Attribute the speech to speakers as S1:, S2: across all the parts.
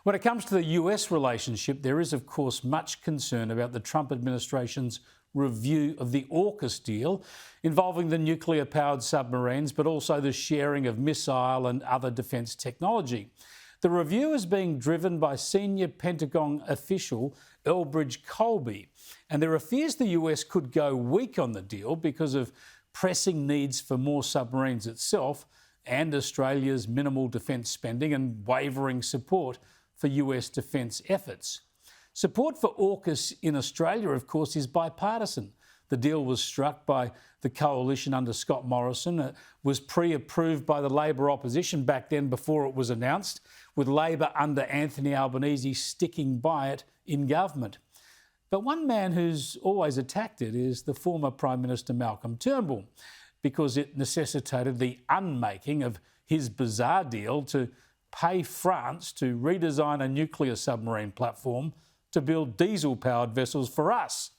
S1: When it comes to the US relationship, there is, of course, much concern about the Trump administration's review of the AUKUS deal involving the nuclear-powered submarines, but also the sharing of missile and other defence technology. The review is being driven by senior Pentagon official Elbridge Colby, and there are fears the US could go weak on the deal because of pressing needs for more submarines itself and Australia's minimal defence spending and wavering support for US defence efforts. Support for AUKUS in Australia, of course, is bipartisan. The deal was struck by the coalition under Scott Morrison. It was pre-approved by the Labor opposition back then before it was announced, with Labor under Anthony Albanese sticking by it in government. But one man who's always attacked it is the former Prime Minister Malcolm Turnbull, because it necessitated the unmaking of his bizarre deal to pay France to redesign a nuclear submarine platform to build diesel-powered vessels for us.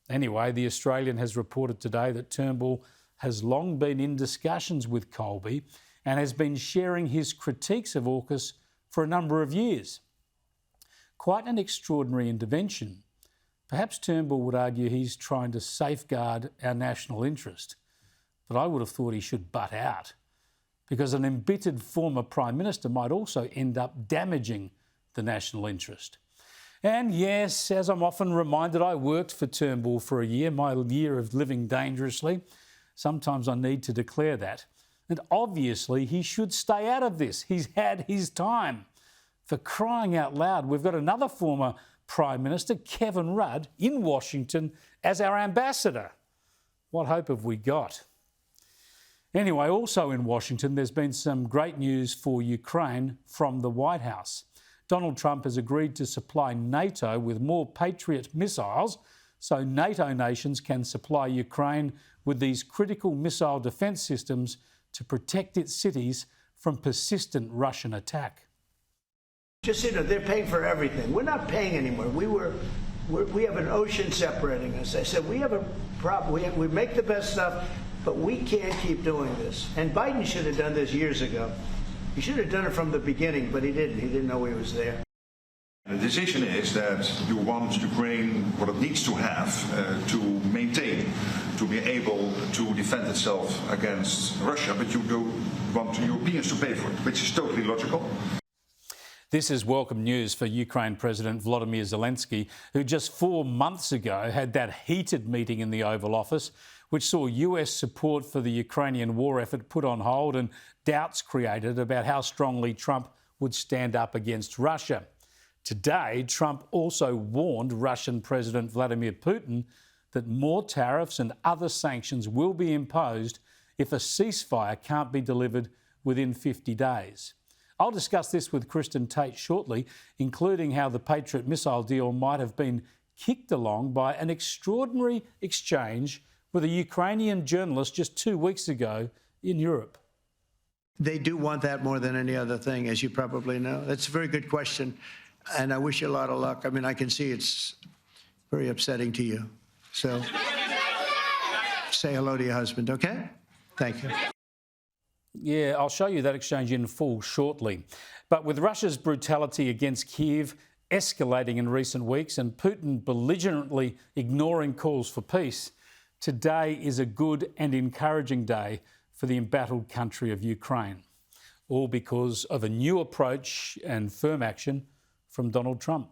S1: Anyway, the Australian has reported today that Turnbull has long been in discussions with Colby and has been sharing his critiques of AUKUS for a number of years. Quite an extraordinary intervention. Perhaps Turnbull would argue he's trying to safeguard our national interest, but I would have thought he should butt out, because an embittered former Prime Minister might also end up damaging the national interest. And yes, as I'm often reminded, I worked for Turnbull for a year, my year of living dangerously. Sometimes I need to declare that. And obviously he should stay out of this. He's had his time. For crying out loud, we've got another former Prime Minister, Kevin Rudd, in Washington as our ambassador. What hope have we got? Anyway, also in Washington, there's been some great news for Ukraine from the White House. Donald Trump has agreed to supply NATO with more Patriot missiles so NATO nations can supply Ukraine with these critical missile defence systems to protect its cities from persistent Russian attack.
S2: Just, they're paying for everything. We're not paying anymore. We have an ocean separating us. I said, we have a problem. We make the best stuff, but we can't keep doing this. And Biden should have done this years ago. He should have done it from the beginning, but he didn't. He didn't know he was there.
S3: The decision is that you want Ukraine what it needs to have to maintain, to be able to defend itself against Russia, but you don't want Europeans to pay for it, which is totally logical.
S1: This is welcome news for Ukraine President Volodymyr Zelensky, who just 4 months ago had that heated meeting in the Oval Office, which saw US support for the Ukrainian war effort put on hold and doubts created about how strongly Trump would stand up against Russia. Today, Trump also warned Russian President Vladimir Putin that more tariffs and other sanctions will be imposed if a ceasefire can't be delivered within 50 days. I'll discuss this with Kristen Tate shortly, including how the Patriot missile deal might have been kicked along by an extraordinary exchange with a Ukrainian journalist just 2 weeks ago in Europe.
S2: They do want that more than any other thing, as you probably know. That's a very good question, and I wish you a lot of luck. I mean, I can see it's very upsetting to you. So say hello to your husband, okay? Thank you.
S1: Yeah, I'll show you that exchange in full shortly. But with Russia's brutality against Kiev escalating in recent weeks and Putin belligerently ignoring calls for peace, today is a good and encouraging day for the embattled country of Ukraine, all because of a new approach and firm action from Donald Trump.